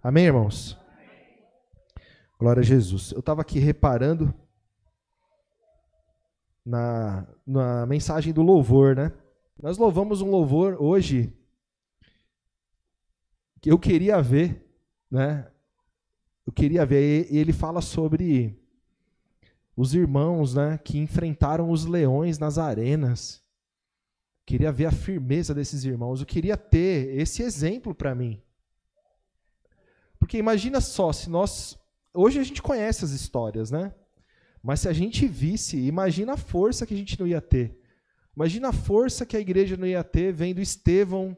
Amém, irmãos? Glória a Jesus. Eu estava aqui reparando na mensagem do louvor, né? Nós louvamos um louvor hoje que eu queria ver, né? Eu queria ver, e ele fala sobre os irmãos, né, que enfrentaram os leões nas arenas. Queria ver a firmeza desses irmãos. Eu queria ter esse exemplo para mim. Porque imagina só, se nós... Hoje a gente conhece as histórias, né? Mas se a gente visse, imagina a força que a gente não ia ter. Imagina a força que a igreja não ia ter vendo Estevão,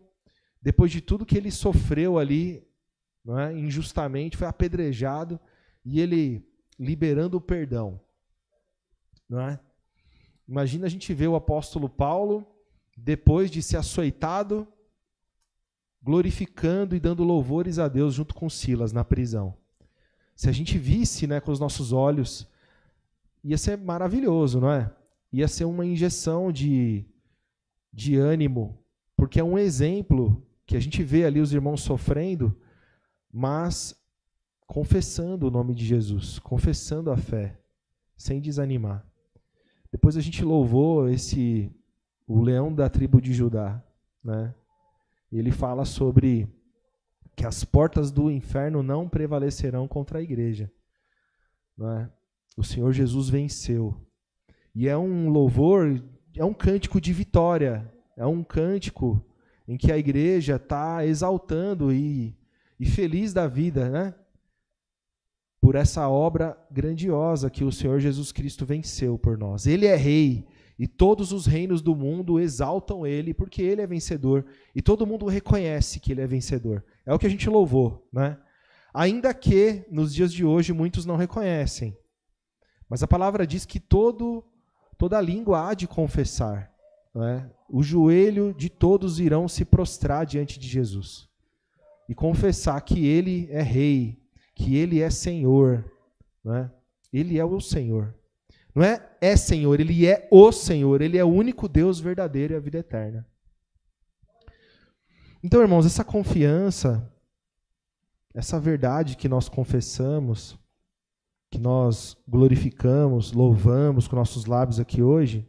depois de tudo que ele sofreu ali, não é? Injustamente, foi apedrejado, e ele liberando o perdão. Não é? Imagina a gente ver o apóstolo Paulo, depois de ser açoitado, glorificando e dando louvores a Deus junto com Silas na prisão. Se a gente visse, né, com os nossos olhos, ia ser maravilhoso, não é? Ia ser uma injeção de ânimo, porque é um exemplo que a gente vê ali os irmãos sofrendo, mas confessando o nome de Jesus, confessando a fé, sem desanimar. Depois a gente louvou o leão da tribo de Judá, né? E ele fala sobre que as portas do inferno não prevalecerão contra a igreja, não é? O Senhor Jesus venceu. E é um louvor, é um cântico de vitória, é um cântico em que a igreja está exaltando e feliz da vida, né? Por essa obra grandiosa que o Senhor Jesus Cristo venceu por nós. Ele é rei e todos os reinos do mundo exaltam ele porque ele é vencedor e todo mundo reconhece que ele é vencedor. É o que a gente louvou, né? Ainda que nos dias de hoje muitos não reconhecem. Mas a palavra diz que toda língua há de confessar, né? O joelho de todos irão se prostrar diante de Jesus e confessar que ele é rei, que ele é Senhor, né? Ele é o Senhor. Não é Senhor, ele é o Senhor, ele é o único Deus verdadeiro e a vida eterna. Então, irmãos, essa confiança, essa verdade que nós confessamos, que nós glorificamos, louvamos com nossos lábios aqui hoje,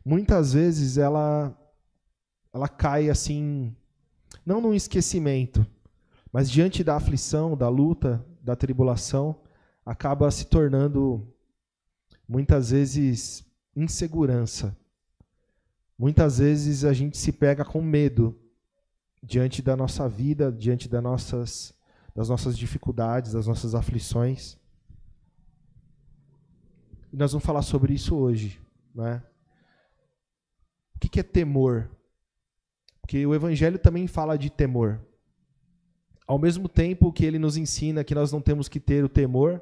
muitas vezes ela cai assim, não num esquecimento, mas diante da aflição, da luta, da tribulação, acaba se tornando, muitas vezes, insegurança. Muitas vezes a gente se pega com medo diante da nossa vida, diante das nossas dificuldades, das nossas aflições. E nós vamos falar sobre isso hoje, né? O que é temor? Porque o Evangelho também fala de temor. Ao mesmo tempo que ele nos ensina que nós não temos que ter o temor,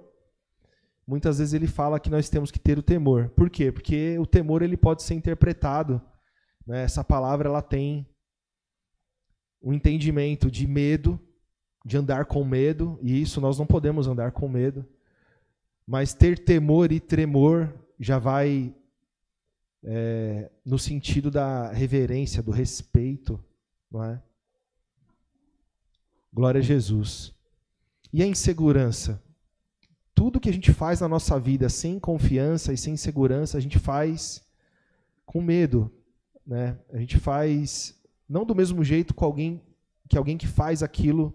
muitas vezes ele fala que nós temos que ter o temor. Por quê? Porque o temor ele pode ser interpretado, né? Essa palavra ela tem um entendimento de medo, de andar com medo, e isso nós não podemos andar com medo. Mas ter temor e tremor já vai no sentido da reverência, do respeito, não é? Glória a Jesus. E a insegurança? Tudo que a gente faz na nossa vida sem confiança e sem segurança, a gente faz com medo, né? A gente faz não do mesmo jeito que alguém que faz aquilo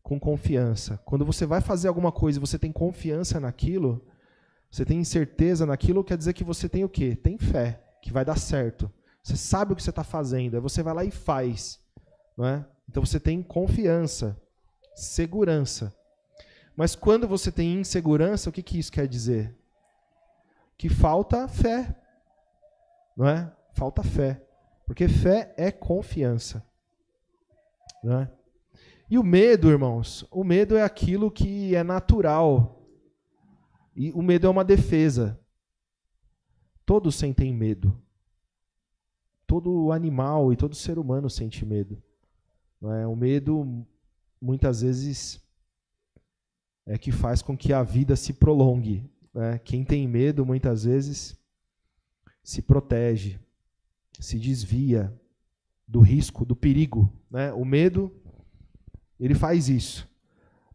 com confiança. Quando você vai fazer alguma coisa e você tem confiança naquilo, você tem certeza naquilo, quer dizer que você tem o quê? Tem fé, que vai dar certo. Você sabe o que você está fazendo, aí você vai lá e faz, não é? Então você tem confiança, segurança. Mas quando você tem insegurança, o que isso quer dizer? Que falta fé, não é? Falta fé. Porque fé é confiança, não é? E o medo, irmãos, o medo é aquilo que é natural. E o medo é uma defesa. Todos sentem medo. Todo animal e todo ser humano sente medo. Não é? O medo, muitas vezes, é que faz com que a vida se prolongue, né? Quem tem medo, muitas vezes, se protege, se desvia do risco, do perigo, né? O medo, ele faz isso.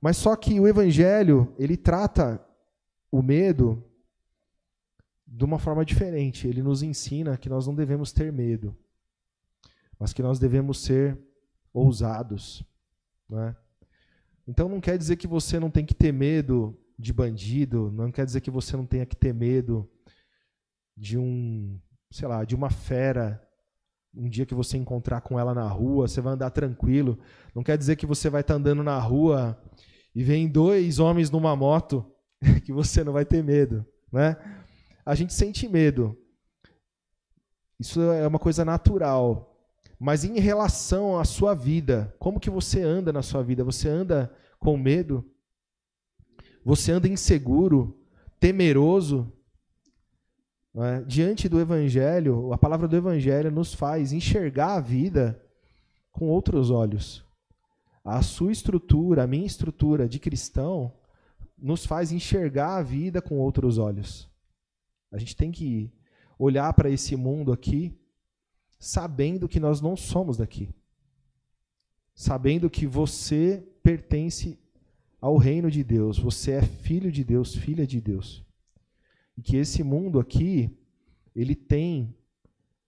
Mas só que o Evangelho, ele trata o medo de uma forma diferente. Ele nos ensina que nós não devemos ter medo, mas que nós devemos ser ousados, não é? Então não quer dizer que você não tem que ter medo de bandido, não quer dizer que você não tenha que ter medo de de uma fera. Um dia que você encontrar com ela na rua, você vai andar tranquilo. Não quer dizer que você vai estar andando na rua e vem 2 homens numa moto que você não vai ter medo, né? A gente sente medo. Isso é uma coisa natural. Mas em relação à sua vida, como que você anda na sua vida? Você anda com medo? Você anda inseguro, temeroso? Não é? Diante do Evangelho, a palavra do Evangelho nos faz enxergar a vida com outros olhos. A sua estrutura, a minha estrutura de cristão, nos faz enxergar a vida com outros olhos. A gente tem que olhar para esse mundo aqui sabendo que nós não somos daqui. Sabendo que você pertence ao reino de Deus. Você é filho de Deus, filha de Deus. E que esse mundo aqui, ele tem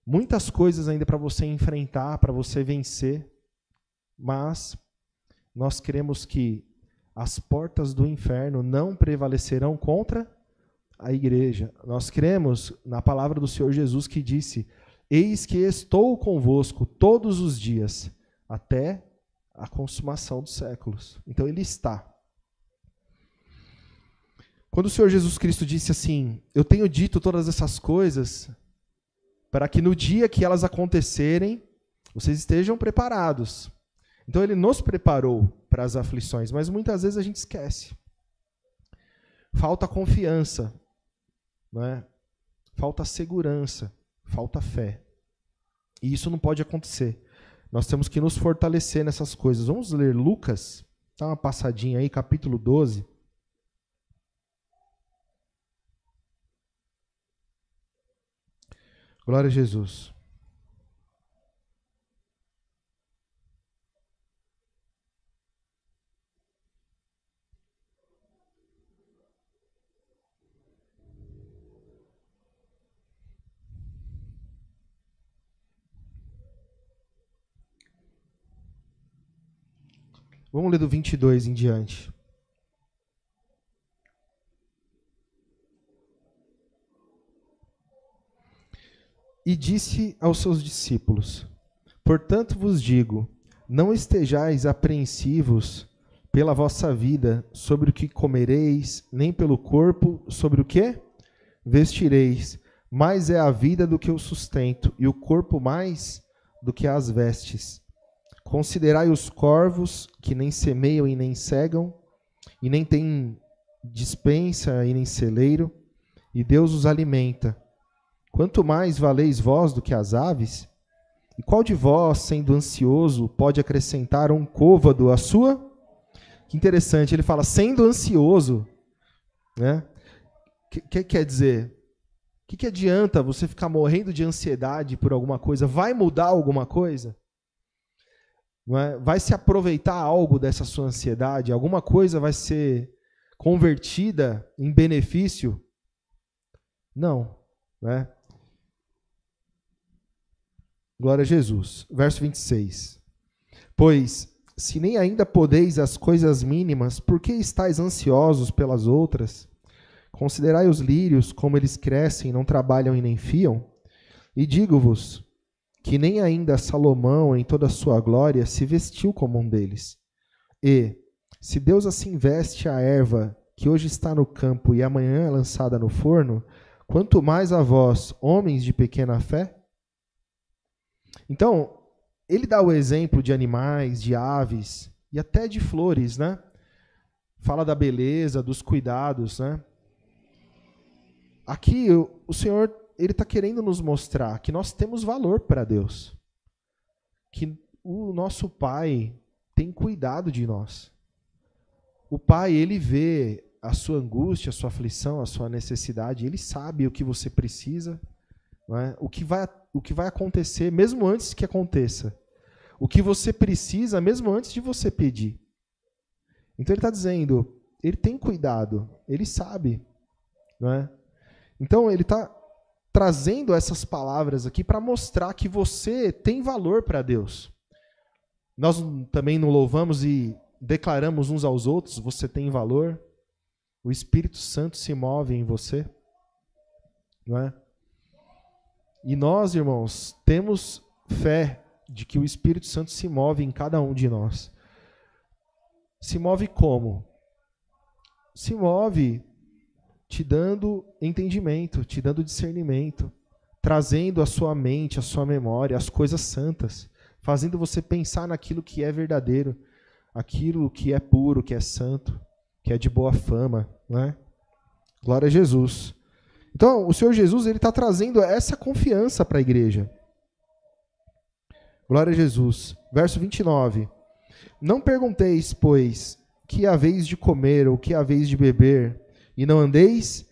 muitas coisas ainda para você enfrentar, para você vencer. Mas nós cremos que as portas do inferno não prevalecerão contra a igreja. Nós cremos na palavra do Senhor Jesus que disse: eis que estou convosco todos os dias, até a consumação dos séculos. Então ele está. Quando o Senhor Jesus Cristo disse assim: eu tenho dito todas essas coisas para que no dia que elas acontecerem, vocês estejam preparados. Então ele nos preparou para as aflições, mas muitas vezes a gente esquece. Falta confiança, não é? Falta segurança, falta fé. E isso não pode acontecer. Nós temos que nos fortalecer nessas coisas. Vamos ler Lucas, dá uma passadinha aí, capítulo 12. Glória a Jesus. Vamos ler do 22 em diante. E disse aos seus discípulos: portanto vos digo, não estejais apreensivos pela vossa vida, sobre o que comereis, nem pelo corpo, sobre o que vestireis. Mais é a vida do que o sustento, e o corpo mais do que as vestes. Considerai os corvos, que nem semeiam e nem cegam, e nem têm despensa e nem celeiro, e Deus os alimenta. Quanto mais valeis vós do que as aves? E qual de vós, sendo ansioso, pode acrescentar um côvado à sua? Que interessante, ele fala, sendo ansioso, né? Que quer dizer? O que adianta você ficar morrendo de ansiedade por alguma coisa? Vai mudar alguma coisa? Não é? Vai se aproveitar algo dessa sua ansiedade? Alguma coisa vai ser convertida em benefício? Não, né? Glória a Jesus. Verso 26. Pois, se nem ainda podeis as coisas mínimas, por que estáis ansiosos pelas outras? Considerai os lírios, como eles crescem, não trabalham e nem fiam. E digo-vos que nem ainda Salomão, em toda a sua glória, se vestiu como um deles. E, se Deus assim veste a erva, que hoje está no campo e amanhã é lançada no forno, quanto mais a vós, homens de pequena fé? Então, ele dá o exemplo de animais, de aves e até de flores, né? Fala da beleza, dos cuidados, né? Aqui, o Senhor, ele está querendo nos mostrar que nós temos valor para Deus. Que o nosso Pai tem cuidado de nós. O Pai, ele vê a sua angústia, a sua aflição, a sua necessidade. Ele sabe o que você precisa, não é? O que vai acontecer, mesmo antes que aconteça. O que você precisa, mesmo antes de você pedir. Então ele está dizendo, ele tem cuidado, ele sabe, não é? Então ele está trazendo essas palavras aqui para mostrar que você tem valor para Deus. Nós também não louvamos e declaramos uns aos outros, você tem valor. O Espírito Santo se move em você, não é? E nós, irmãos, temos fé de que o Espírito Santo se move em cada um de nós. Se move como? Se move te dando entendimento, te dando discernimento, trazendo à sua mente, à sua memória, as coisas santas, fazendo você pensar naquilo que é verdadeiro, aquilo que é puro, que é santo, que é de boa fama, né? Glória a Jesus. Então, o Senhor Jesus, ele está trazendo essa confiança para a igreja. Glória a Jesus. Verso 29. Não pergunteis, pois, que haveis de comer ou que haveis de beber, e não andeis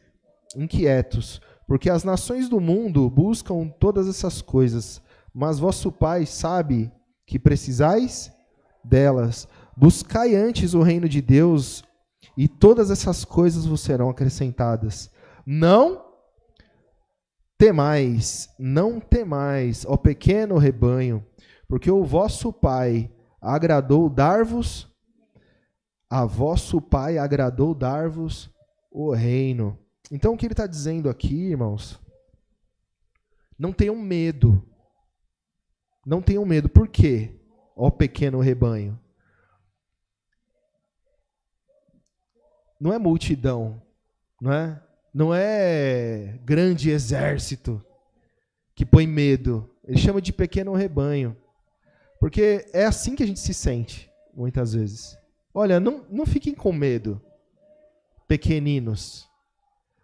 inquietos, porque as nações do mundo buscam todas essas coisas, mas vosso Pai sabe que precisais delas. Buscai antes o reino de Deus, e todas essas coisas vos serão acrescentadas. Não temais, ó pequeno rebanho, porque o vosso Pai agradou dar-vos, o reino. Então o que ele está dizendo aqui, irmãos? Não tenham medo. Não tenham medo. Por quê? Ó pequeno rebanho. Não é multidão, não é? Não é grande exército que põe medo. Ele chama de pequeno rebanho. Porque é assim que a gente se sente, muitas vezes. Olha, não fiquem com medo, pequeninos.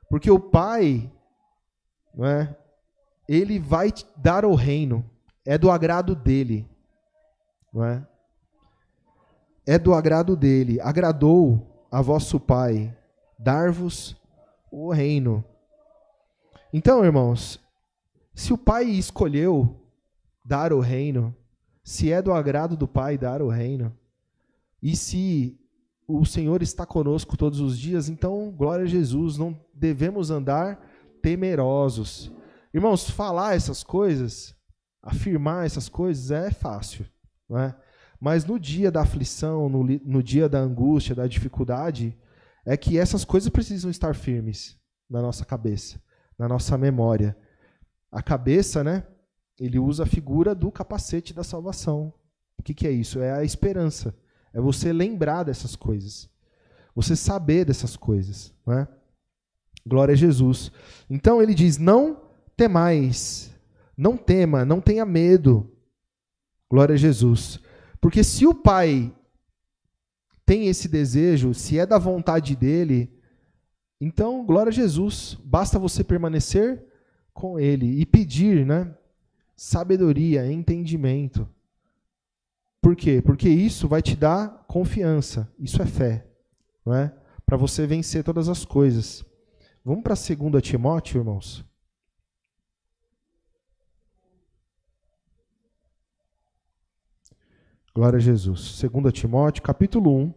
Porque o Pai, não é? Ele vai te dar o reino. É do agrado dele. Não é? É do agrado dele. Agradou a vosso Pai dar-vos o reino. Então, irmãos, se o Pai escolheu dar o reino, se é do agrado do Pai dar o reino, e se o Senhor está conosco todos os dias, então, glória a Jesus, não devemos andar temerosos. Irmãos, falar essas coisas, afirmar essas coisas é fácil, não é? Mas no dia da aflição, no dia da angústia, da dificuldade, é que essas coisas precisam estar firmes na nossa cabeça, na nossa memória. A cabeça, né? Ele usa a figura do capacete da salvação. O que é isso? É a esperança. É você lembrar dessas coisas. Você saber dessas coisas, né? Glória a Jesus. Então ele diz, não temais, não tema, não tenha medo. Glória a Jesus. Porque se o Pai tem esse desejo, se é da vontade dele, então, glória a Jesus, basta você permanecer com ele e pedir, né, sabedoria, entendimento. Por quê? Porque isso vai te dar confiança, isso é fé, não é? Para você vencer todas as coisas. Vamos para 2 Timóteo, irmãos? Glória a Jesus. 2 Timóteo, capítulo 1.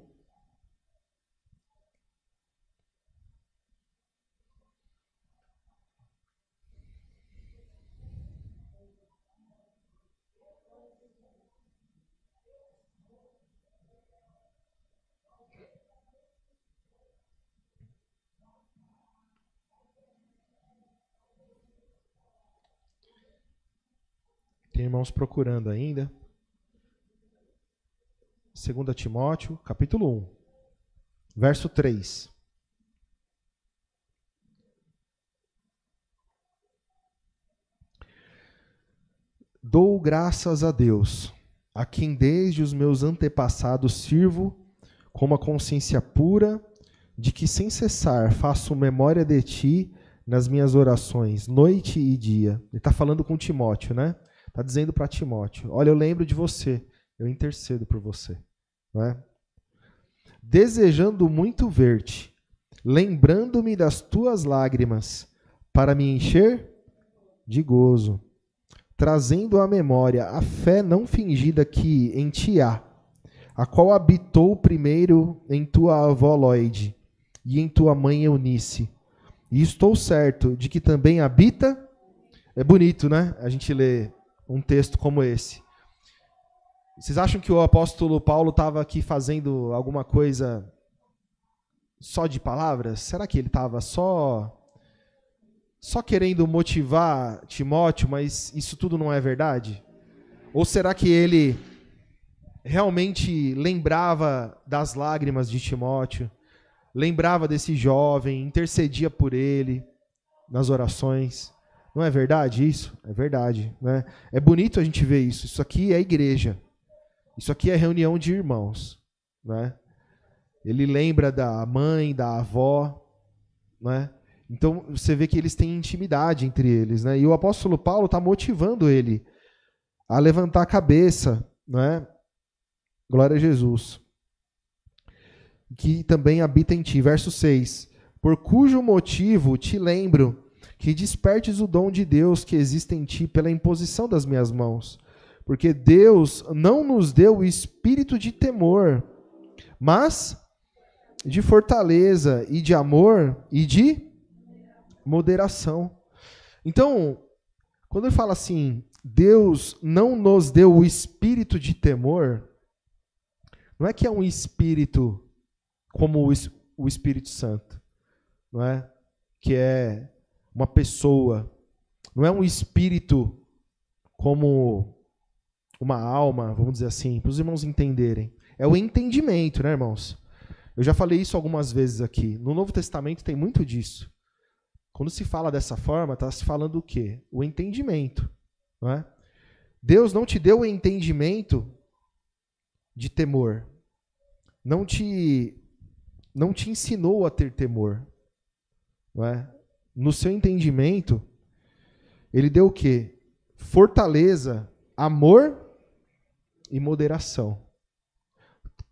Tem irmãos procurando ainda. 2 Timóteo, capítulo 1, verso 3. Dou graças a Deus, a quem desde os meus antepassados sirvo com uma consciência pura, de que sem cessar faço memória de ti nas minhas orações, noite e dia. Ele está falando com Timóteo, né? Está dizendo para Timóteo, olha, eu lembro de você, eu intercedo por você. Não é? Desejando muito ver-te, lembrando-me das tuas lágrimas, para me encher de gozo, trazendo à memória a fé não fingida que em ti há, a qual habitou primeiro em tua avó Loide e em tua mãe Eunice. E estou certo de que também habita... É bonito, né? A gente lê um texto como esse. Vocês acham que o apóstolo Paulo estava aqui fazendo alguma coisa só de palavras? Será que ele estava só querendo motivar Timóteo, mas isso tudo não é verdade? Ou será que ele realmente lembrava das lágrimas de Timóteo, lembrava desse jovem, intercedia por ele nas orações? Não é verdade isso? É verdade, né? É bonito a gente ver isso. Isso aqui é igreja. Isso aqui é reunião de irmãos, né? Ele lembra da mãe, da avó, né? Então você vê que eles têm intimidade entre eles, né? E o apóstolo Paulo está motivando ele a levantar a cabeça, né? Glória a Jesus. Que também habita em ti. Verso 6. Por cujo motivo te lembro que despertes o dom de Deus que existe em ti pela imposição das minhas mãos. Porque Deus não nos deu o espírito de temor, mas de fortaleza e de amor e de moderação. Então, quando ele fala assim, Deus não nos deu o espírito de temor, não é que é um espírito como o Espírito Santo, não é? Que é uma pessoa, não é um espírito como uma alma, vamos dizer assim, para os irmãos entenderem. É o entendimento, né, irmãos? Eu já falei isso algumas vezes aqui. No Novo Testamento tem muito disso. Quando se fala dessa forma, está se falando o quê? O entendimento, não é? Deus não te deu o entendimento de temor. Não te ensinou a ter temor, não é? No seu entendimento, ele deu o quê? Fortaleza, amor e moderação.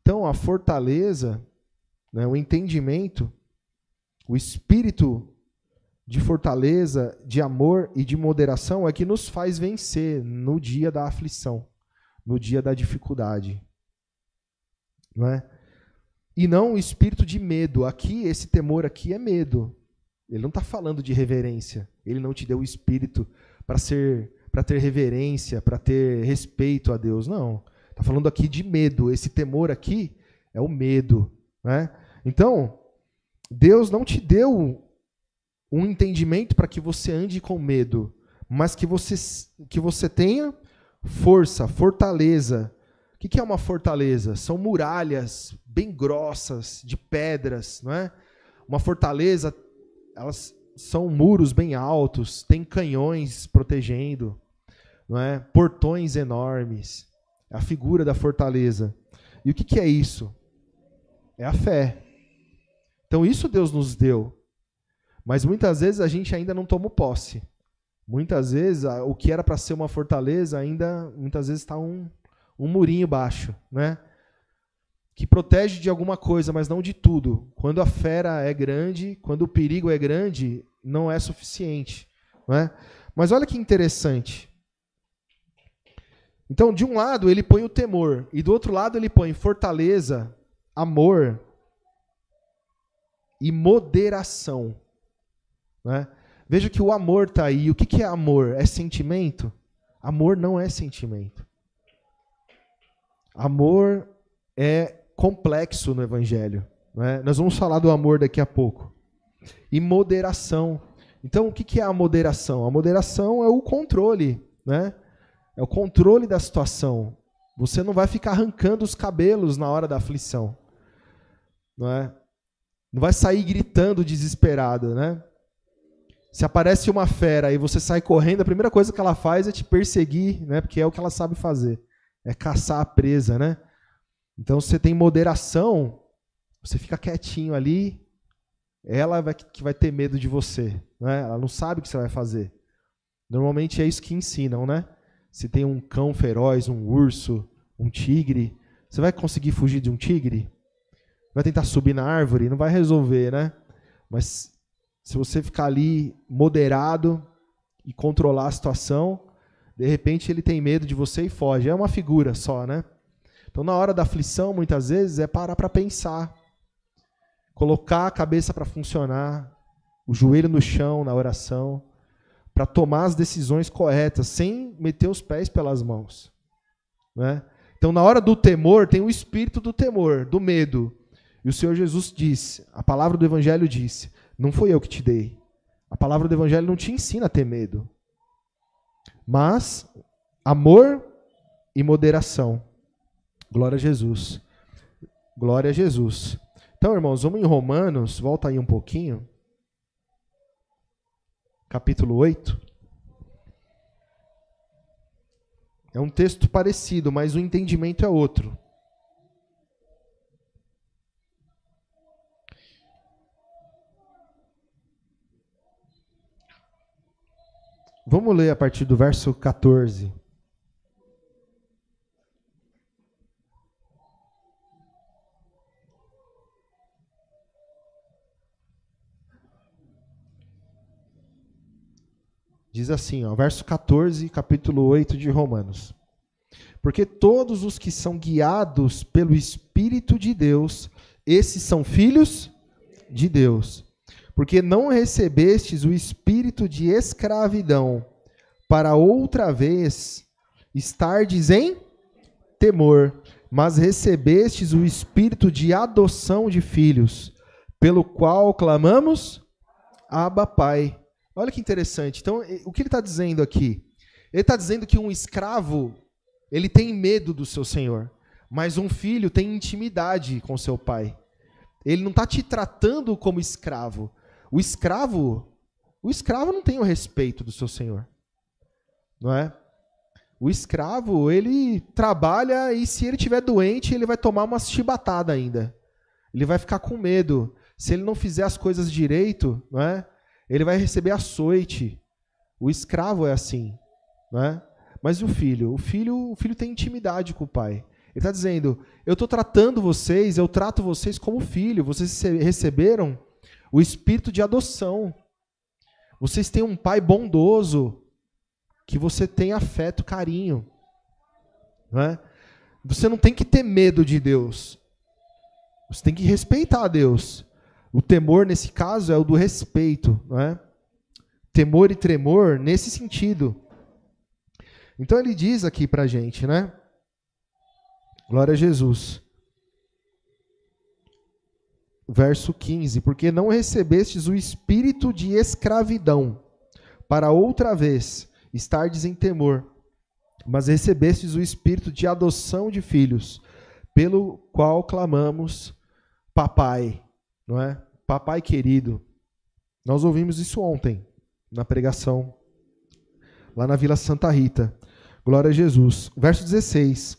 Então, a fortaleza, né, o entendimento, o espírito de fortaleza, de amor e de moderação é que nos faz vencer no dia da aflição, no dia da dificuldade. Não é? E não o espírito de medo. Aqui, esse temor aqui é medo. Ele não está falando de reverência. Ele não te deu o espírito para ter reverência, para ter respeito a Deus. Não. Está falando aqui de medo. Esse temor aqui é o medo. Né? Então, Deus não te deu um entendimento para que você ande com medo, mas que você tenha força, fortaleza. O que é uma fortaleza? São muralhas bem grossas, de pedras. Não é? Uma fortaleza, elas são muros bem altos, tem canhões protegendo, não é? Portões enormes. É a figura da fortaleza. E o que é isso? É a fé. Então isso Deus nos deu. Mas muitas vezes a gente ainda não tomou posse. Muitas vezes o que era para ser uma fortaleza ainda, muitas vezes está um murinho baixo, né? Que protege de alguma coisa, mas não de tudo. Quando a fera é grande, quando o perigo é grande, não é suficiente, não é? Mas olha que interessante. Então, de um lado, ele põe o temor, e do outro lado, ele põe fortaleza, amor e moderação. Né? Veja que o amor está aí. O que é amor? É sentimento? Amor não é sentimento. Amor é complexo no Evangelho. Né? Nós vamos falar do amor daqui a pouco. E moderação. Então, o que é a moderação? A moderação é o controle. Né? É o controle da situação. Você não vai ficar arrancando os cabelos na hora da aflição. Não é? Não vai sair gritando desesperado, né? Se aparece uma fera e você sai correndo, a primeira coisa que ela faz é te perseguir, né? Porque é o que ela sabe fazer. É caçar a presa, né? Então, se você tem moderação, você fica quietinho ali, ela que vai ter medo de você, né? Ela não sabe o que você vai fazer. Normalmente é isso que ensinam, né? Se tem um cão feroz, um urso, um tigre, você vai conseguir fugir de um tigre? Vai tentar subir na árvore? Não vai resolver, né? Mas se você ficar ali moderado e controlar a situação, de repente ele tem medo de você e foge. É uma figura só, né? Então, na hora da aflição, muitas vezes, é parar para pensar, colocar a cabeça para funcionar, o joelho no chão na oração, para tomar as decisões corretas, sem meter os pés pelas mãos. Né? Então, na hora do temor, tem o espírito do temor, do medo. E o Senhor Jesus disse, a palavra do Evangelho disse, não foi eu que te dei. A palavra do Evangelho não te ensina a ter medo. Mas amor e moderação. Glória a Jesus. Glória a Jesus. Então, irmãos, vamos em Romanos, volta aí um pouquinho. Capítulo 8. É um texto parecido, mas o entendimento é outro. Vamos ler a partir do verso 14. Diz assim, verso 14, capítulo 8 de Romanos. Porque todos os que são guiados pelo Espírito de Deus, esses são filhos de Deus. Porque não recebestes o espírito de escravidão, para outra vez estardes em temor, mas recebestes o espírito de adoção de filhos, pelo qual clamamos, Abba, Pai. Olha que interessante. Então, o que ele está dizendo aqui? Ele está dizendo que um escravo, ele tem medo do seu senhor, mas um filho tem intimidade com seu pai. Ele não está te tratando como escravo. O escravo não tem o respeito do seu senhor. Não é? O escravo, ele trabalha e se ele estiver doente, ele vai tomar uma chibatada ainda. Ele vai ficar com medo. Se ele não fizer as coisas direito, não é? Ele vai receber açoite. O escravo é assim, não é? Mas o filho tem intimidade com o pai. Ele está dizendo, eu estou tratando vocês, eu trato vocês como filho. Vocês receberam o espírito de adoção. Vocês têm um pai bondoso, que você tem afeto, carinho. Não é? Você não tem que ter medo de Deus. Você tem que respeitar a Deus. O temor, nesse caso, é o do respeito. Não é? Temor e tremor, nesse sentido. Então ele diz aqui pra gente, né? Glória a Jesus. Verso 15. Porque não recebestes o espírito de escravidão, para outra vez estardes em temor, mas recebestes o espírito de adoção de filhos, pelo qual clamamos, papai. Não é? Papai querido. Nós ouvimos isso ontem, na pregação, lá na Vila Santa Rita. Glória a Jesus. Verso 16.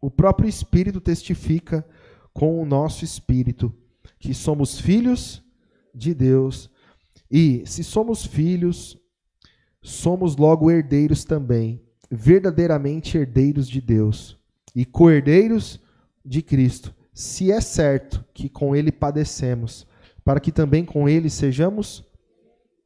O próprio Espírito testifica com o nosso espírito que somos filhos de Deus. E, se somos filhos, somos logo herdeiros também, verdadeiramente herdeiros de Deus e co-herdeiros de Cristo, se é certo que com Ele padecemos, para que também com Ele sejamos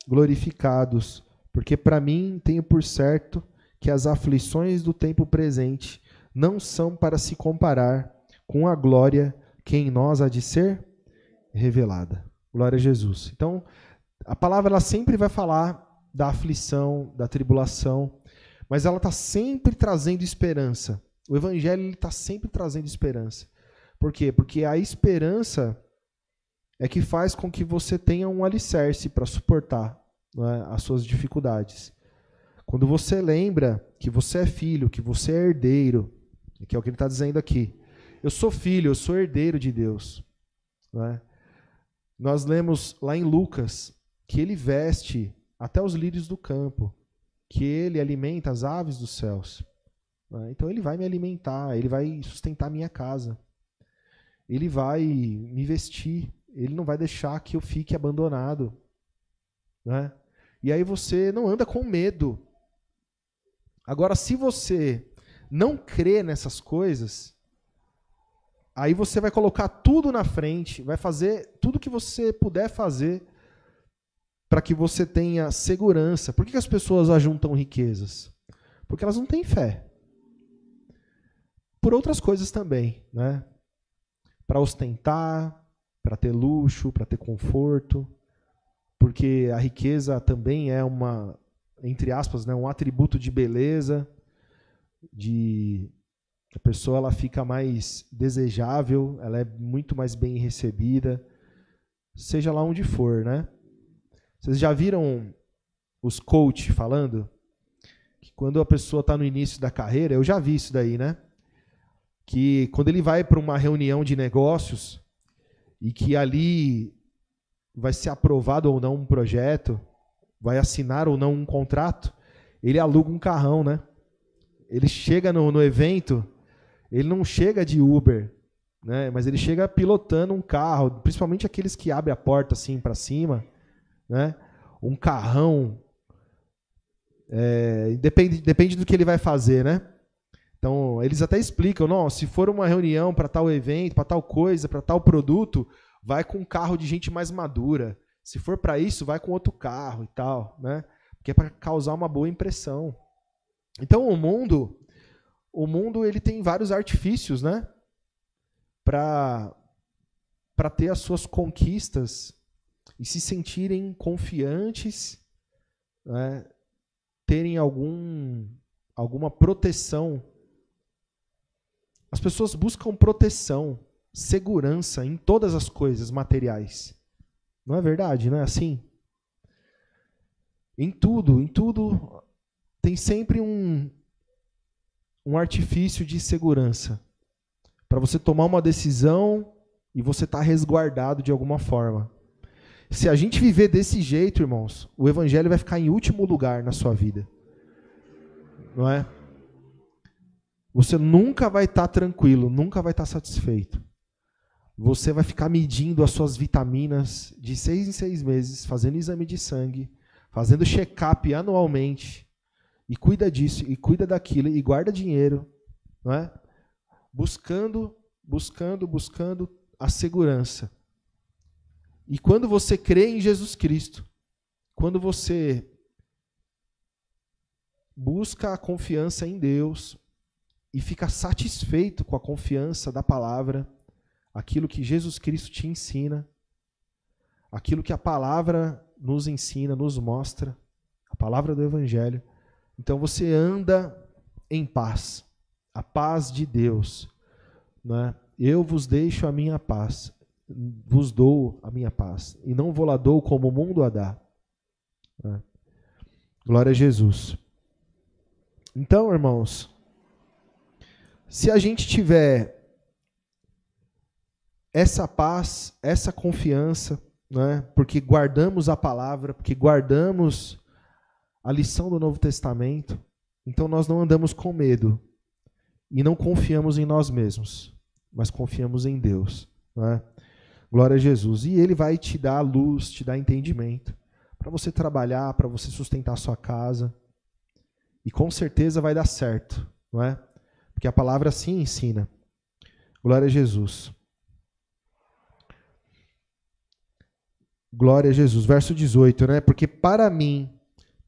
glorificados. Porque para mim tenho por certo que as aflições do tempo presente não são para se comparar com a glória que em nós há de ser revelada. Glória a Jesus. Então, a palavra ela sempre vai falar da aflição, da tribulação, mas ela está sempre trazendo esperança. O Evangelho está sempre trazendo esperança. Por quê? Porque a esperança é que faz com que você tenha um alicerce para suportar, não é, as suas dificuldades. Quando você lembra que você é filho, que você é herdeiro, que é o que ele está dizendo aqui. Eu sou filho, eu sou herdeiro de Deus. Não é? Nós lemos lá em Lucas que ele veste até os lírios do campo, que ele alimenta as aves dos céus. Não é? Então ele vai me alimentar, ele vai sustentar a minha casa. Ele vai me vestir, ele não vai deixar que eu fique abandonado. Não é? E aí você não anda com medo. Agora, se você não crê nessas coisas, aí você vai colocar tudo na frente, vai fazer tudo que você puder fazer para que você tenha segurança. Por que as pessoas ajuntam riquezas? Porque elas não têm fé. por outras coisas também, né? Para ostentar, para ter luxo, para ter conforto, porque a riqueza também é uma, entre aspas, né, um atributo de beleza, de a pessoa ela fica mais desejável, ela é muito mais bem recebida, seja lá onde for, né? Vocês já viram os coach falando que quando a pessoa está no início da carreira, eu já vi isso daí, né? Que quando ele vai para uma reunião de negócios e que ali vai ser aprovado ou não um projeto, vai assinar ou não um contrato, ele aluga um carrão, né? Ele chega no evento, ele não chega de Uber, né? Mas ele chega pilotando um carro, principalmente aqueles que abrem a porta assim para cima, né? Um carrão, depende do que ele vai fazer, né? Então, eles até explicam, não, se for uma reunião para tal evento, para tal coisa, para tal produto, vai com um carro de gente mais madura. Se for para isso, vai com outro carro e tal, né? Porque é para causar uma boa impressão. Então, o mundo ele tem vários artifícios, né? Para ter as suas conquistas e se sentirem confiantes, né? Terem alguma proteção. As pessoas buscam proteção, segurança em todas as coisas materiais. Não é verdade? Não é assim? Em tudo tem sempre um artifício de segurança. Para você tomar uma decisão e você estar resguardado de alguma forma. Se a gente viver desse jeito, irmãos, o evangelho vai ficar em último lugar na sua vida. Não é? Você nunca vai estar tranquilo, nunca vai estar satisfeito. Você vai ficar medindo as suas vitaminas de 6 em 6 meses, fazendo exame de sangue, fazendo check-up anualmente, e cuida disso, e cuida daquilo, e guarda dinheiro, não é? Buscando a segurança. E quando você crê em Jesus Cristo, quando você busca a confiança em Deus e fica satisfeito com a confiança da palavra, aquilo que Jesus Cristo te ensina, aquilo que a palavra nos ensina, nos mostra, a palavra do Evangelho, então você anda em paz, a paz de Deus, né? Eu vos deixo a minha paz, vos dou a minha paz, e não vou lá dou como o mundo a dá. Né? Glória a Jesus. Então, irmãos, se a gente tiver essa paz, essa confiança, né, porque guardamos a palavra, porque guardamos a lição do Novo Testamento, então nós não andamos com medo e não confiamos em nós mesmos, mas confiamos em Deus. Né? Glória a Jesus. E Ele vai te dar luz, te dar entendimento, para você trabalhar, para você sustentar a sua casa, e com certeza vai dar certo, não é? Porque a palavra assim ensina. Glória a Jesus. Glória a Jesus. Verso 18, né? Porque para mim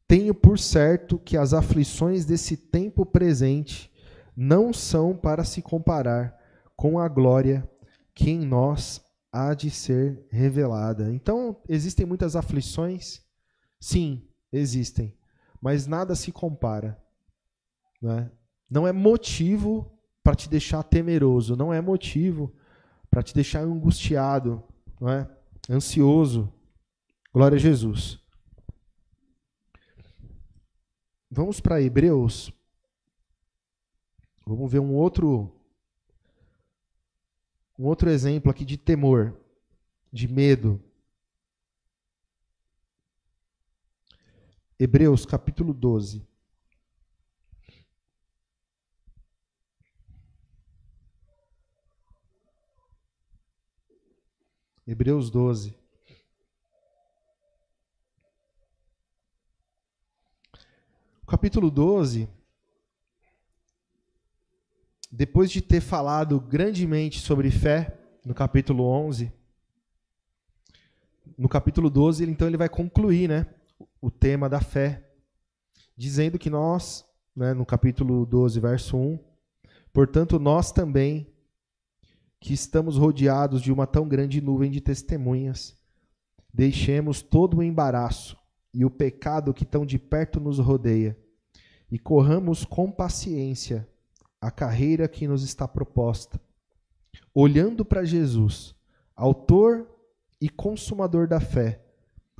tenho por certo que as aflições desse tempo presente não são para se comparar com a glória que em nós há de ser revelada. Então, existem muitas aflições? Sim, existem. Mas nada se compara. Né? Não é motivo para te deixar temeroso, não é motivo para te deixar angustiado, não é? Ansioso. Glória a Jesus. Vamos para Hebreus. Vamos ver um outro exemplo aqui de temor, de medo. Hebreus capítulo 12. Hebreus 12. O capítulo 12, depois de ter falado grandemente sobre fé, no capítulo 11, no capítulo 12, então ele vai concluir, né, o tema da fé, dizendo que nós, né, no capítulo 12, verso 1, Portanto, nós também, que estamos rodeados de uma tão grande nuvem de testemunhas, deixemos todo o embaraço e o pecado que tão de perto nos rodeia, e corramos com paciência a carreira que nos está proposta, olhando para Jesus, autor e consumador da fé,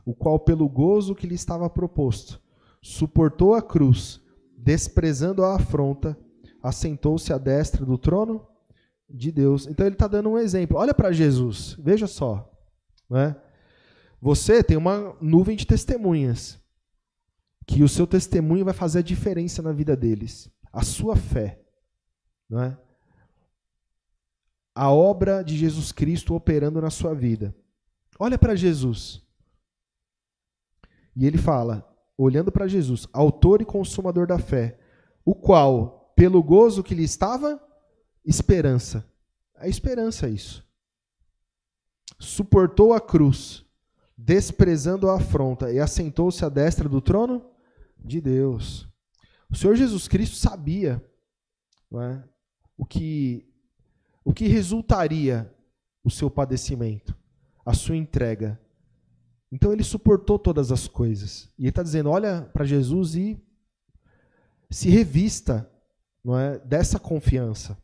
o qual, pelo gozo que lhe estava proposto, suportou a cruz, desprezando a afronta, assentou-se à destra do trono de Deus. Então ele está dando um exemplo. Olha para Jesus, veja só. Né? Você tem uma nuvem de testemunhas, que o seu testemunho vai fazer a diferença na vida deles. A sua fé. Né? A obra de Jesus Cristo operando na sua vida. Olha para Jesus. E ele fala, olhando para Jesus, autor e consumador da fé, o qual, pelo gozo que lhe estava, esperança. É esperança isso. Suportou a cruz, desprezando a afronta, e assentou-se à destra do trono de Deus. O Senhor Jesus Cristo sabia, não é, o que resultaria o seu padecimento, a sua entrega. Então ele suportou todas as coisas. E ele está dizendo, olha para Jesus e se revista, não é, dessa confiança.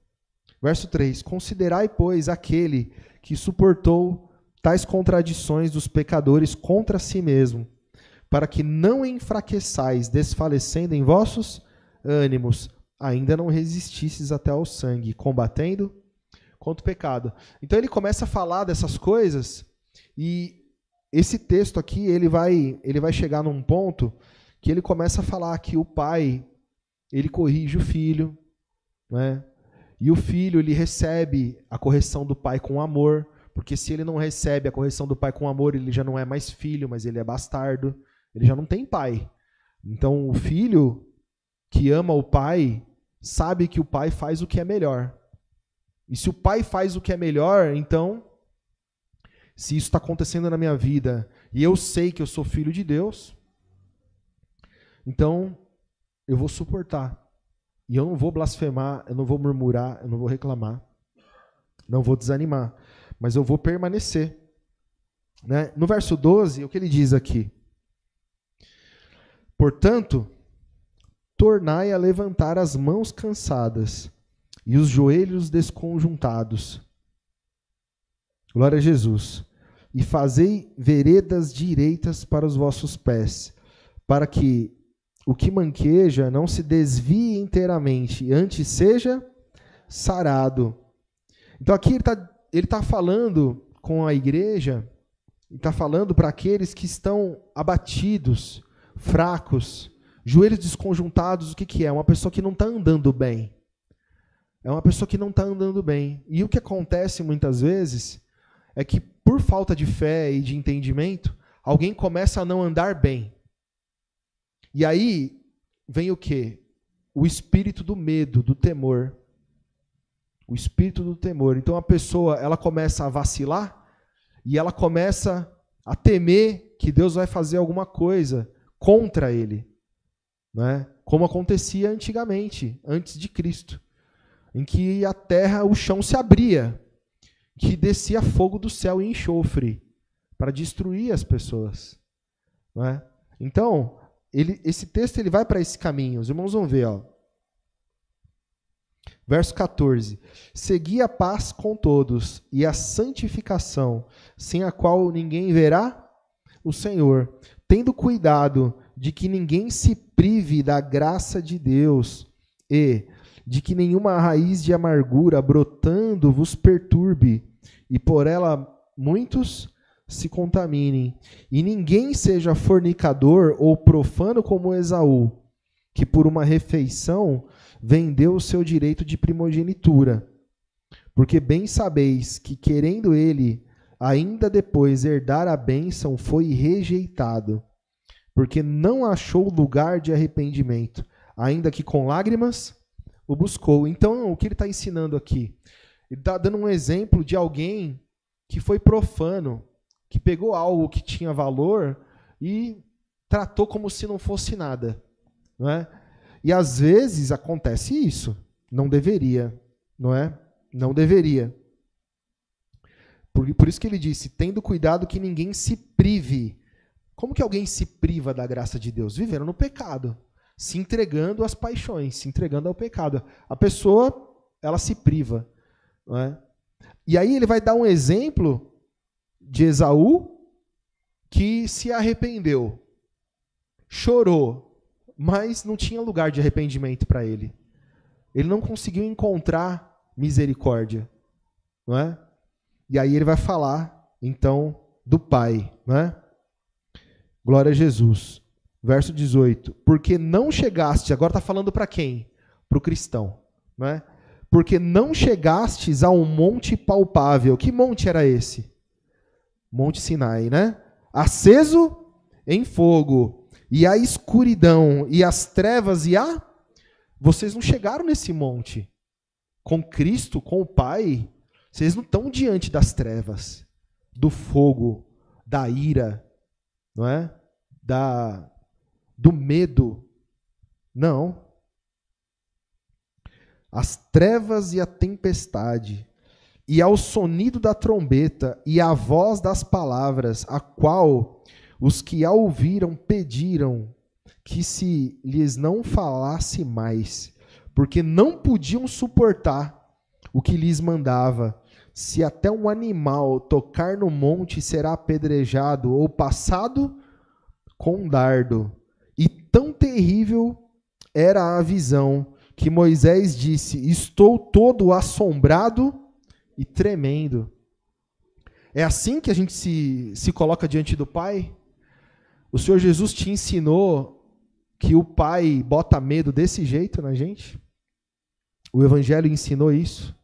Verso 3, considerai, pois, aquele que suportou tais contradições dos pecadores contra si mesmo, para que não enfraqueçais, desfalecendo em vossos ânimos, ainda não resistisses até ao sangue, combatendo contra o pecado. Então ele começa a falar dessas coisas, e esse texto aqui, ele vai chegar num ponto que ele começa a falar que o pai, ele corrige o filho, né? E o filho, ele recebe a correção do pai com amor, porque se ele não recebe a correção do pai com amor, ele já não é mais filho, mas ele é bastardo, ele já não tem pai. Então o filho que ama o pai, sabe que o pai faz o que é melhor. E se o pai faz o que é melhor, então, se isso está acontecendo na minha vida, e eu sei que eu sou filho de Deus, então eu vou suportar. E eu não vou blasfemar, eu não vou murmurar, eu não vou reclamar, não vou desanimar, mas eu vou permanecer. Né? No verso 12, o que ele diz aqui? Portanto, tornai a levantar as mãos cansadas e os joelhos desconjuntados. Glória a Jesus. E fazei veredas direitas para os vossos pés, para que o que manqueja não se desvie inteiramente, antes seja sarado. Então aqui ele tá falando com a igreja, ele está falando para aqueles que estão abatidos, fracos, joelhos desconjuntados. O que é? Uma pessoa que não está andando bem. É uma pessoa que não está andando bem. E o que acontece muitas vezes é que, por falta de fé e de entendimento, alguém começa a não andar bem. E aí vem o quê? O espírito do medo, do temor. O espírito do temor. Então a pessoa, ela começa a vacilar e ela começa a temer que Deus vai fazer alguma coisa contra ele, né? Como acontecia antigamente, antes de Cristo, em que a terra, o chão se abria, que descia fogo do céu e enxofre para destruir as pessoas, né? Então, esse texto ele vai para esse caminho. Os irmãos vão ver, ó. Verso 14. Segui a paz com todos e a santificação, sem a qual ninguém verá o Senhor, tendo cuidado de que ninguém se prive da graça de Deus e de que nenhuma raiz de amargura brotando vos perturbe e por ela muitos se contaminem. E ninguém seja fornicador ou profano como Esaú, que por uma refeição vendeu o seu direito de primogenitura. Porque bem sabeis que, querendo ele ainda depois herdar a bênção, foi rejeitado, porque não achou lugar de arrependimento, ainda que com lágrimas o buscou. Então, o que ele está ensinando aqui? Ele está dando um exemplo de alguém que foi profano, que pegou algo que tinha valor e tratou como se não fosse nada, não é? E às vezes acontece isso. Não deveria, não é? Não deveria. Por isso que ele disse, tendo cuidado que ninguém se prive. Como que alguém se priva da graça de Deus? Vivendo no pecado, se entregando às paixões, se entregando ao pecado. A pessoa, ela se priva, não é? E aí ele vai dar um exemplo de Esaú, que se arrependeu, chorou, mas não tinha lugar de arrependimento para ele. Ele não conseguiu encontrar misericórdia, não é? E aí ele vai falar, então, do Pai, não é? Glória a Jesus. Verso 18. Porque não chegaste, agora está falando para quem? Para o cristão, não é? Porque não chegastes a um monte palpável. Que monte era esse? Monte Sinai, né? Aceso em fogo, e a escuridão, e as trevas, Vocês não chegaram nesse monte. Com Cristo, com o Pai, vocês não estão diante das trevas, do fogo, da ira, não é? Do medo. Não. As trevas e a tempestade, e ao sonido da trombeta, e à voz das palavras, a qual os que a ouviram pediram que se lhes não falasse mais, porque não podiam suportar o que lhes mandava. Se até um animal tocar no monte, será apedrejado ou passado com um dardo. E tão terrível era a visão que Moisés disse: estou todo assombrado e tremendo. É assim que a gente se coloca diante do Pai? O Senhor Jesus te ensinou que o Pai bota medo desse jeito na gente? O Evangelho ensinou isso?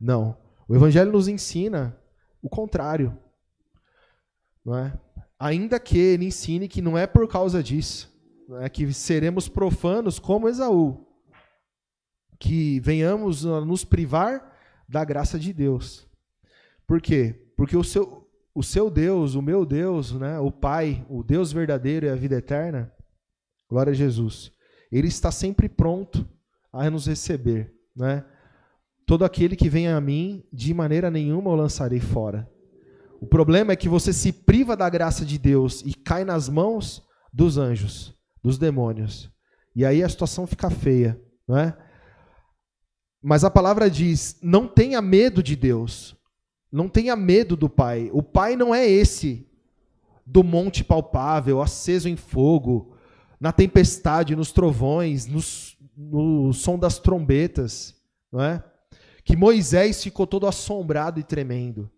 Não. O Evangelho nos ensina o contrário, não é? Ainda que ele ensine que não é por causa disso, não é? Que seremos profanos como Esaú, que venhamos a nos privar da graça de Deus. Por quê? Porque o seu Deus, o meu Deus, né? O Pai, o Deus verdadeiro e a vida eterna, glória a Jesus, ele está sempre pronto a nos receber, né? Todo aquele que vem a mim, de maneira nenhuma eu lançarei fora. O problema é que você se priva da graça de Deus e cai nas mãos dos anjos, dos demônios. E aí a situação fica feia, não é? Mas a palavra diz, não tenha medo de Deus, não tenha medo do Pai. O Pai não é esse do monte palpável, aceso em fogo, na tempestade, nos trovões, no som das trombetas, não é? Que Moisés ficou todo assombrado e tremendo.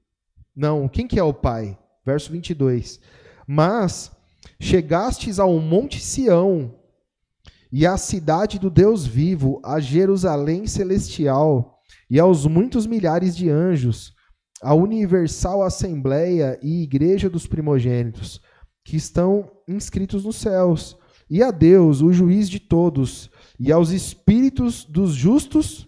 Não, quem que é o Pai? Verso 22. Mas chegastes ao monte Sião, e à cidade do Deus vivo, a Jerusalém celestial, e aos muitos milhares de anjos, a universal assembleia e igreja dos primogênitos, que estão inscritos nos céus, e a Deus, o juiz de todos, e aos espíritos dos justos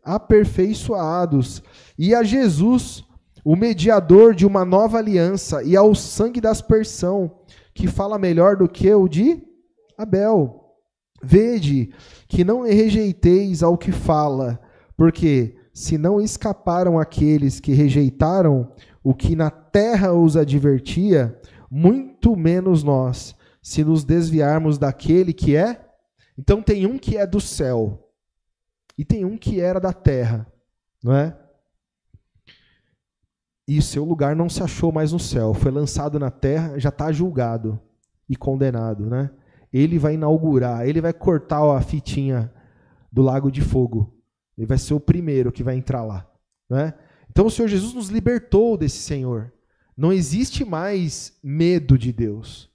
aperfeiçoados, e a Jesus, o mediador de uma nova aliança, e ao sangue da aspersão, que fala melhor do que o de Abel. Vede que não rejeiteis ao que fala, porque se não escaparam aqueles que rejeitaram o que na terra os advertia, muito menos nós, se nos desviarmos daquele que é. Então tem um que é do céu, e tem um que era da terra, não é? E o seu lugar não se achou mais no céu, foi lançado na terra, já está julgado e condenado, né? Ele vai inaugurar, ele vai cortar a fitinha do lago de fogo. Ele vai ser o primeiro que vai entrar lá, né? Então o Senhor Jesus nos libertou desse Senhor. Não existe mais medo de Deus.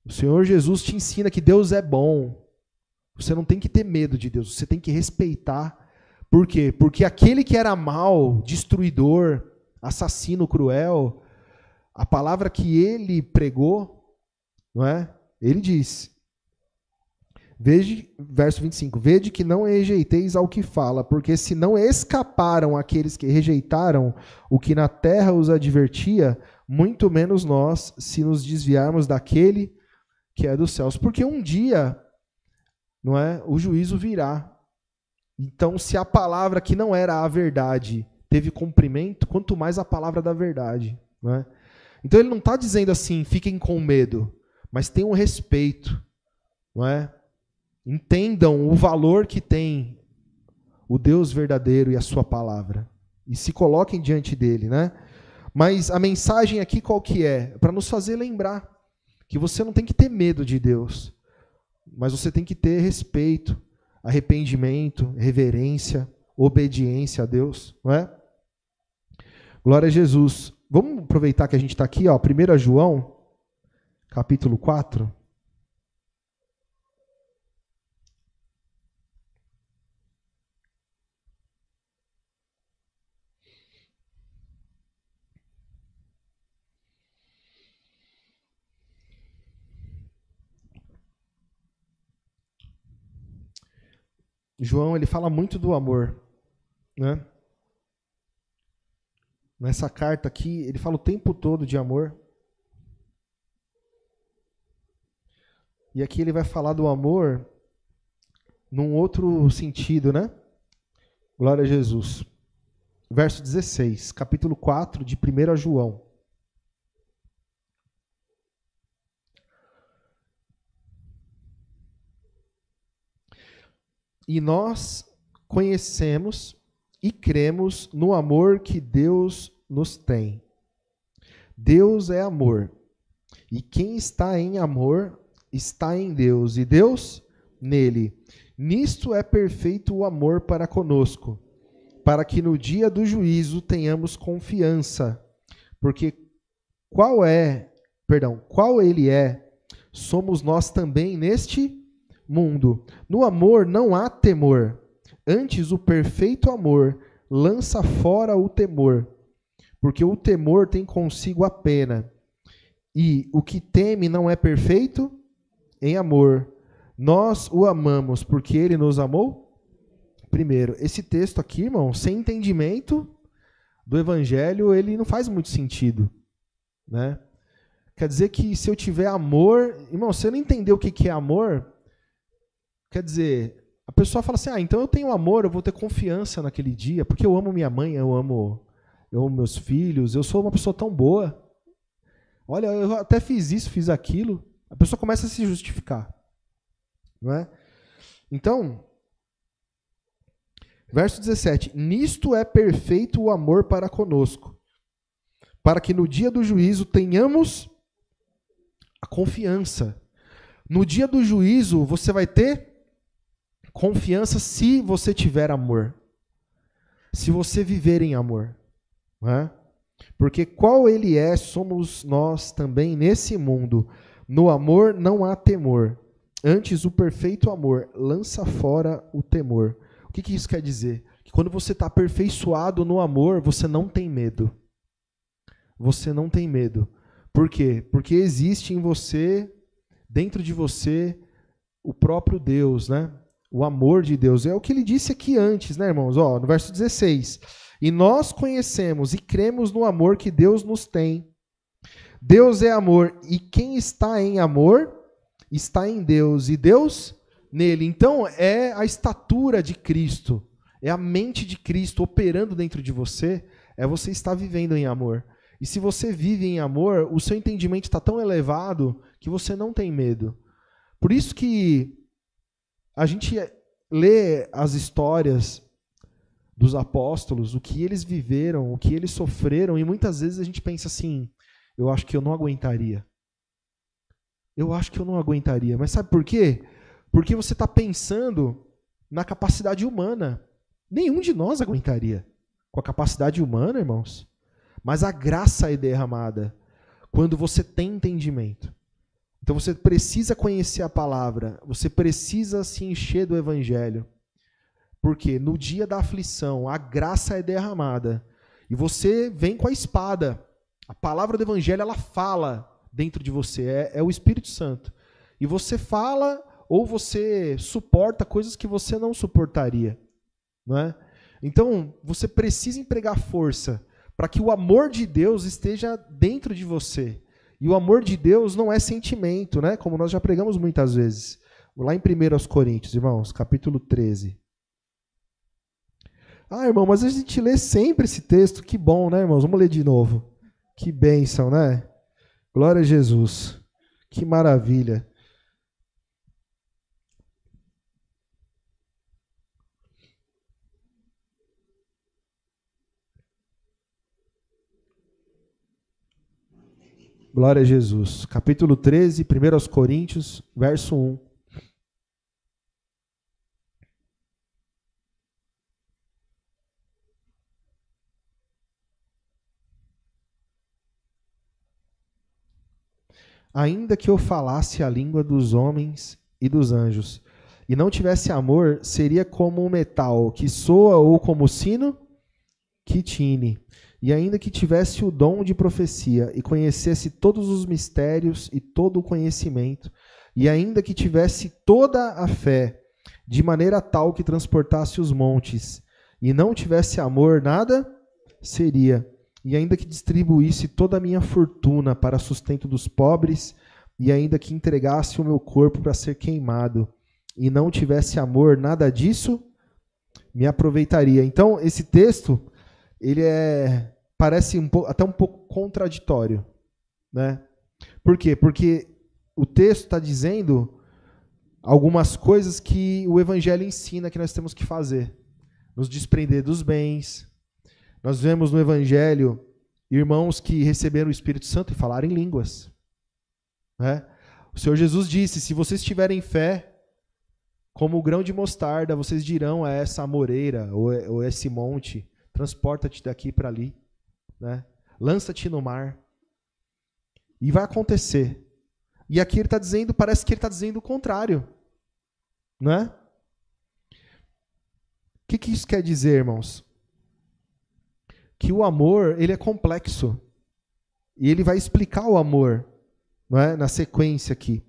O Senhor Jesus te ensina que Deus é bom. Você não tem que ter medo de Deus, você tem que respeitar. Por quê? Porque aquele que era mau, destruidor, assassino, cruel, a palavra que ele pregou, não é? Ele diz, verso 25, vede que não rejeiteis ao que fala, porque se não escaparam aqueles que rejeitaram o que na terra os advertia, muito menos nós, se nos desviarmos daquele que é dos céus. Porque um dia, não é, o juízo virá. Então, se a palavra que não era a verdade teve cumprimento, quanto mais a palavra da verdade. Né? Então, ele não está dizendo assim, fiquem com medo, mas tenham respeito. Não é? Entendam o valor que tem o Deus verdadeiro e a sua palavra. E se coloquem diante dele. Né? Mas a mensagem aqui qual que é? Para nos fazer lembrar que você não tem que ter medo de Deus, mas você tem que ter respeito, arrependimento, reverência, obediência a Deus, não é? Glória a Jesus. Vamos aproveitar que a gente está aqui, ó, 1 João, capítulo 4. João, ele fala muito do amor, né? Nessa carta aqui, ele fala o tempo todo de amor. E aqui ele vai falar do amor num outro sentido, né? Glória a Jesus. Verso 16, capítulo 4 de 1 João. E nós conhecemos e cremos no amor que Deus nos tem. Deus é amor. E quem está em amor está em Deus, e Deus nele. Nisto é perfeito o amor para conosco, para que no dia do juízo tenhamos confiança. Porque qual ele é, somos nós também neste mundo. No amor não há temor. Antes, o perfeito amor lança fora o temor, porque o temor tem consigo a pena. E o que teme não é perfeito em amor. Nós o amamos porque ele nos amou primeiro. Esse texto aqui, irmão, sem entendimento do evangelho, ele não faz muito sentido, né? Quer dizer que se eu tiver amor, irmão, se eu não entender o que é amor, quer dizer, a pessoa fala assim, então eu tenho amor, eu vou ter confiança naquele dia, porque eu amo minha mãe, eu amo meus filhos, eu sou uma pessoa tão boa. Olha, eu até fiz isso, fiz aquilo. A pessoa começa a se justificar. Não é? Então, verso 17. Nisto é perfeito o amor para conosco, para que no dia do juízo tenhamos a confiança. No dia do juízo, você vai ter confiança se você tiver amor. Se você viver em amor. Não é? Porque qual ele é, somos nós também nesse mundo. No amor não há temor. Antes, o perfeito amor lança fora o temor. O que isso quer dizer? Que quando você está aperfeiçoado no amor, você não tem medo. Você não tem medo. Por quê? Porque existe em você, dentro de você, o próprio Deus, né? O amor de Deus. É o que ele disse aqui antes, né, irmãos? Ó, no verso 16. E nós conhecemos e cremos no amor que Deus nos tem. Deus é amor, e quem está em amor está em Deus, e Deus nele. Então, é a estatura de Cristo, é a mente de Cristo operando dentro de você, é você estar vivendo em amor. E se você vive em amor, o seu entendimento está tão elevado que você não tem medo. Por isso que a gente lê as histórias dos apóstolos, o que eles viveram, o que eles sofreram, e muitas vezes a gente pensa assim, eu acho que eu não aguentaria. Eu acho que eu não aguentaria. Mas sabe por quê? Porque você está pensando na capacidade humana. Nenhum de nós aguentaria com a capacidade humana, irmãos. Mas a graça é derramada quando você tem entendimento. Então você precisa conhecer a palavra, você precisa se encher do evangelho. Porque no dia da aflição, a graça é derramada. E você vem com a espada. A palavra do evangelho, ela fala dentro de você. É o Espírito Santo. E você fala ou você suporta coisas que você não suportaria. Não é? Então, você precisa empregar força para que o amor de Deus esteja dentro de você. E o amor de Deus não é sentimento, né? Como nós já pregamos muitas vezes. Lá em 1 Coríntios, irmãos, capítulo 13. Ah, irmão, mas a gente lê sempre esse texto. Que bom, né, irmãos? Vamos ler de novo. Que bênção, né? Glória a Jesus. Que maravilha. Glória a Jesus. Capítulo 13, 1 Coríntios, verso 1. Ainda que eu falasse a língua dos homens e dos anjos, e não tivesse amor, seria como um metal que soa ou como sino que tine. E ainda que tivesse o dom de profecia e conhecesse todos os mistérios e todo o conhecimento, e ainda que tivesse toda a fé, de maneira tal que transportasse os montes, e não tivesse amor, nada seria. E ainda que distribuísse toda a minha fortuna para sustento dos pobres, e ainda que entregasse o meu corpo para ser queimado, e não tivesse amor, nada disso me aproveitaria. Então, esse texto, ele parece até um pouco contraditório, né? Por quê? Porque o texto está dizendo algumas coisas que o Evangelho ensina que nós temos que fazer. Nos desprender dos bens. Nós vemos no Evangelho irmãos que receberam o Espírito Santo e falaram em línguas. Né? O Senhor Jesus disse, se vocês tiverem fé, como o grão de mostarda, vocês dirão a essa amoreira ou esse monte, transporta-te daqui para ali. Né? Lança-te no mar. E vai acontecer. E aqui ele está dizendo, parece que ele está dizendo o contrário. Né? O que isso quer dizer, irmãos? Que o amor, ele é complexo. E ele vai explicar o amor, não é? Na sequência aqui.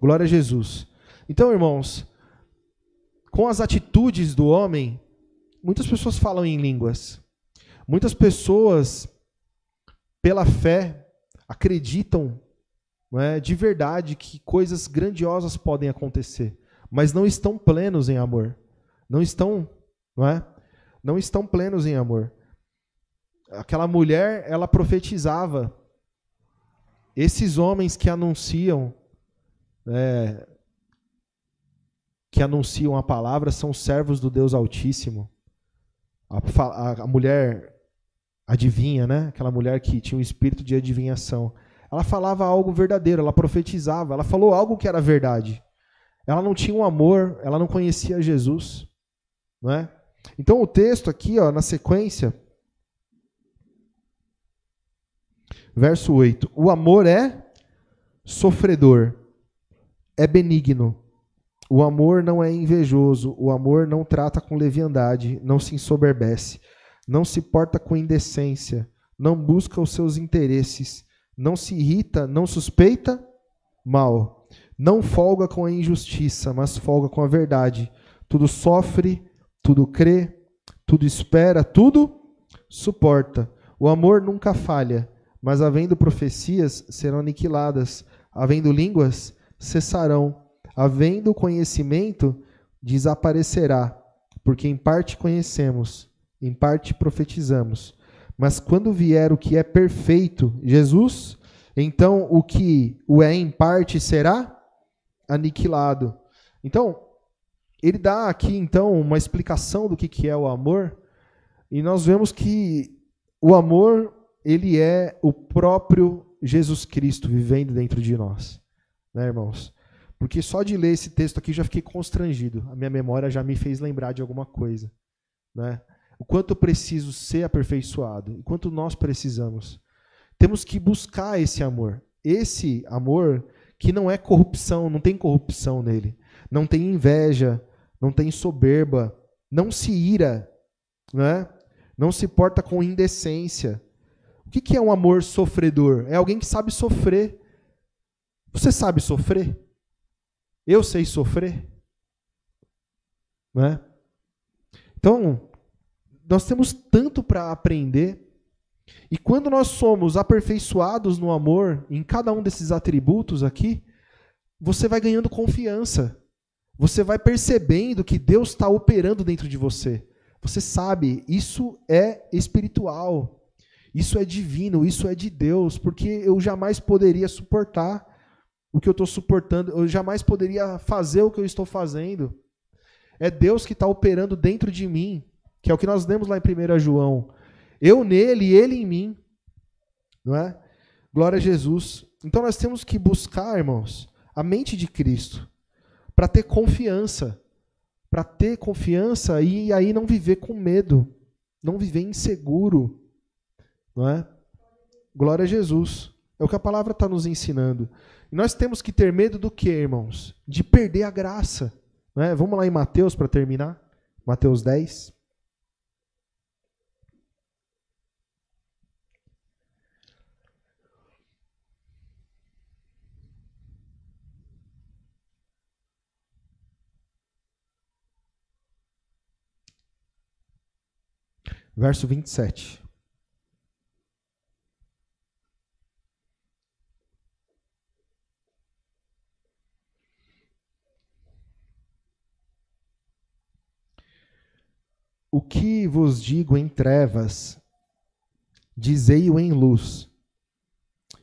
Glória a Jesus. Então, irmãos, com as atitudes do homem, muitas pessoas falam em línguas. Muitas pessoas, pela fé, acreditam, não é, de verdade que coisas grandiosas podem acontecer, mas não estão plenos em amor. Não estão, não é? Não estão plenos em amor. Aquela mulher, ela profetizava. Esses homens que anunciam a palavra são servos do Deus Altíssimo. A mulher adivinha, né? Aquela mulher que tinha um espírito de adivinhação. Ela falava algo verdadeiro, ela profetizava, ela falou algo que era verdade. Ela não tinha um amor, ela não conhecia Jesus. Não é? Então o texto aqui, ó, na sequência, verso 8. O amor é sofredor, é benigno. O amor não é invejoso, o amor não trata com leviandade, não se ensoberbece, não se porta com indecência, não busca os seus interesses, não se irrita, não suspeita mal, não folga com a injustiça, mas folga com a verdade. Tudo sofre, tudo crê, tudo espera, tudo suporta. O amor nunca falha, mas havendo profecias, serão aniquiladas. Havendo línguas, cessarão. Havendo conhecimento, desaparecerá. Porque em parte conhecemos, em parte profetizamos. Mas quando vier o que é perfeito, Jesus, então o que o é em parte será aniquilado. Então, ele dá aqui, então, uma explicação do que é o amor, e nós vemos que o amor, ele é o próprio Jesus Cristo vivendo dentro de nós, né, irmãos? Porque só de ler esse texto aqui já fiquei constrangido, a minha memória já me fez lembrar de alguma coisa, né? O quanto eu preciso ser aperfeiçoado, o quanto nós precisamos. Temos que buscar esse amor que não é corrupção, não tem corrupção nele, não tem inveja, não tem soberba, não se ira, né? Não se porta com indecência. O que é um amor sofredor? É alguém que sabe sofrer. Você sabe sofrer? Eu sei sofrer? Né? Então, nós temos tanto para aprender. E quando nós somos aperfeiçoados no amor, em cada um desses atributos aqui, você vai ganhando confiança. Você vai percebendo que Deus está operando dentro de você. Você sabe, isso é espiritual, isso é divino, isso é de Deus, porque eu jamais poderia suportar o que eu estou suportando, eu jamais poderia fazer o que eu estou fazendo. É Deus que está operando dentro de mim, que é o que nós lemos lá em 1 João. Eu nele e ele em mim. Não é? Glória a Jesus. Então nós temos que buscar, irmãos, a mente de Cristo, para ter confiança. Para ter confiança e aí não viver com medo, não viver inseguro. Não é? Glória a Jesus. É o que a palavra está nos ensinando. E nós temos que ter medo do quê, irmãos? De perder a graça. Não é? Vamos lá em Mateus para terminar. Mateus 10. Verso 27. O que vos digo em trevas, dizei-o em luz.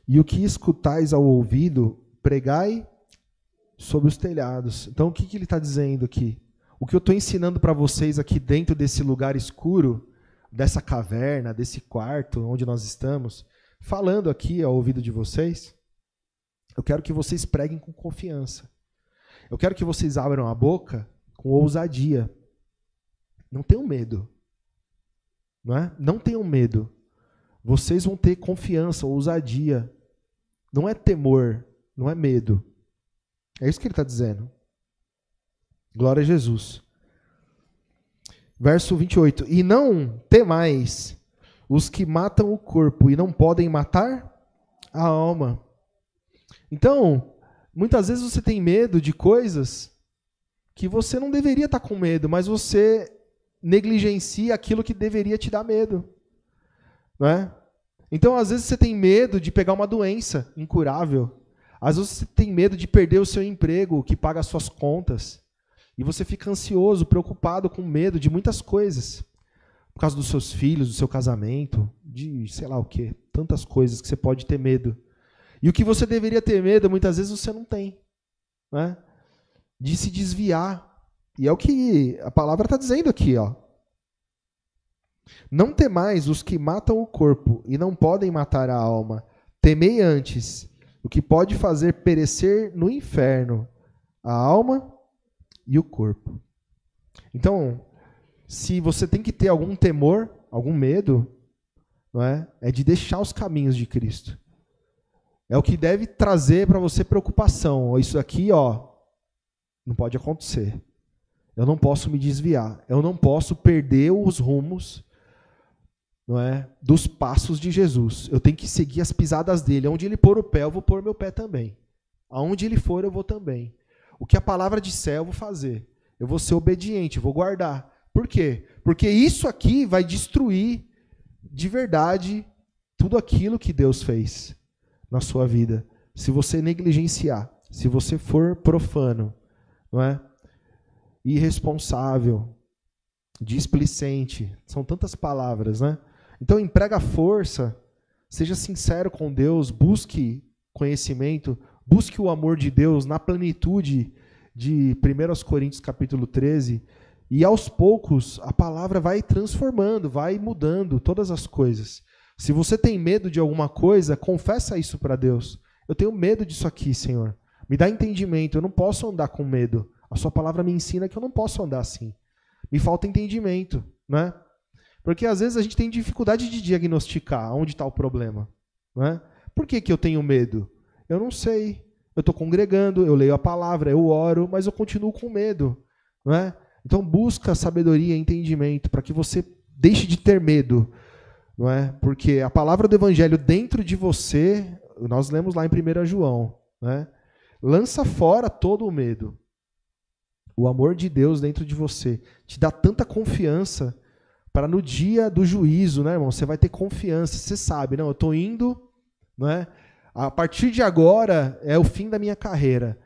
E o que escutais ao ouvido, pregai sobre os telhados. Então, o que ele está dizendo aqui? O que eu estou ensinando para vocês aqui dentro desse lugar escuro, dessa caverna, desse quarto onde nós estamos, falando aqui ao ouvido de vocês, eu quero que vocês preguem com confiança. Eu quero que vocês abram a boca com ousadia. Não tenham medo. Não é? Não tenham medo. Vocês vão ter confiança, ousadia. Não é temor, não é medo. É isso que ele está dizendo. Glória a Jesus. Verso 28. E não temais os que matam o corpo e não podem matar a alma. Então, muitas vezes você tem medo de coisas que você não deveria estar com medo, mas você negligencia aquilo que deveria te dar medo. Não é? Então, às vezes você tem medo de pegar uma doença incurável. Às vezes você tem medo de perder o seu emprego, que paga as suas contas. E você fica ansioso, preocupado, com medo de muitas coisas. Por causa dos seus filhos, do seu casamento, de sei lá o quê. Tantas coisas que você pode ter medo. E o que você deveria ter medo, muitas vezes você não tem. Não é? De se desviar. E é o que a palavra está dizendo aqui, ó. Não temais os que matam o corpo e não podem matar a alma. Temei antes o que pode fazer perecer no inferno a alma e o corpo. Então, se você tem que ter algum temor, algum medo, não é? É de deixar os caminhos de Cristo. É o que deve trazer para você preocupação. Isso aqui, ó, não pode acontecer. Eu não posso me desviar. Eu não posso perder os rumos, não é, dos passos de Jesus. Eu tenho que seguir as pisadas dele. Onde ele pôr o pé, eu vou pôr meu pé também. Aonde ele for, eu vou também. O que a palavra disser, eu vou fazer. Eu vou ser obediente, eu vou guardar. Por quê? Porque isso aqui vai destruir de verdade tudo aquilo que Deus fez na sua vida. Se você negligenciar, se você for profano, não é? Irresponsável, displicente, são tantas palavras, né? Então emprega força, seja sincero com Deus, busque conhecimento, busque o amor de Deus na plenitude de 1 Coríntios capítulo 13, e aos poucos a palavra vai transformando, vai mudando todas as coisas. Se você tem medo de alguma coisa, confessa isso para Deus. Eu tenho medo disso aqui, Senhor. Me dá entendimento, eu não posso andar com medo. A sua palavra me ensina que eu não posso andar assim. Me falta entendimento, né? Porque às vezes a gente tem dificuldade de diagnosticar onde está o problema, né? Por que eu tenho medo? Eu não sei. Eu estou congregando, eu leio a palavra, eu oro, mas eu continuo com medo, né? Então busca sabedoria e entendimento para que você deixe de ter medo, não é? Porque a palavra do evangelho dentro de você, nós lemos lá em 1 João, né? Lança fora todo o medo. O amor de Deus dentro de você te dá tanta confiança para no dia do juízo, né, irmão? Você vai ter confiança, você sabe, não, eu estou indo, não é? A partir de agora é o fim da minha carreira.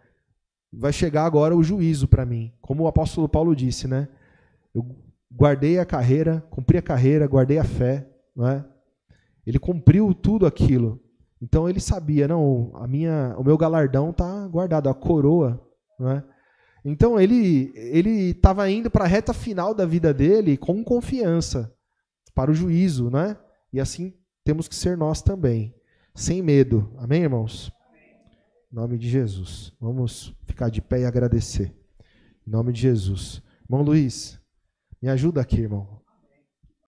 Vai chegar agora o juízo para mim. Como o apóstolo Paulo disse, né? guardei a carreira, cumpri a carreira, guardei a fé, não é? Ele cumpriu tudo aquilo. Então ele sabia, não, o meu galardão está guardado, a coroa, não é? Então ele estava indo para a reta final da vida dele com confiança para o juízo, né? E assim temos que ser nós também, sem medo. Amém, irmãos? Em nome de Jesus. Vamos ficar de pé e agradecer. Em nome de Jesus. Irmão Luiz, me ajuda aqui, irmão.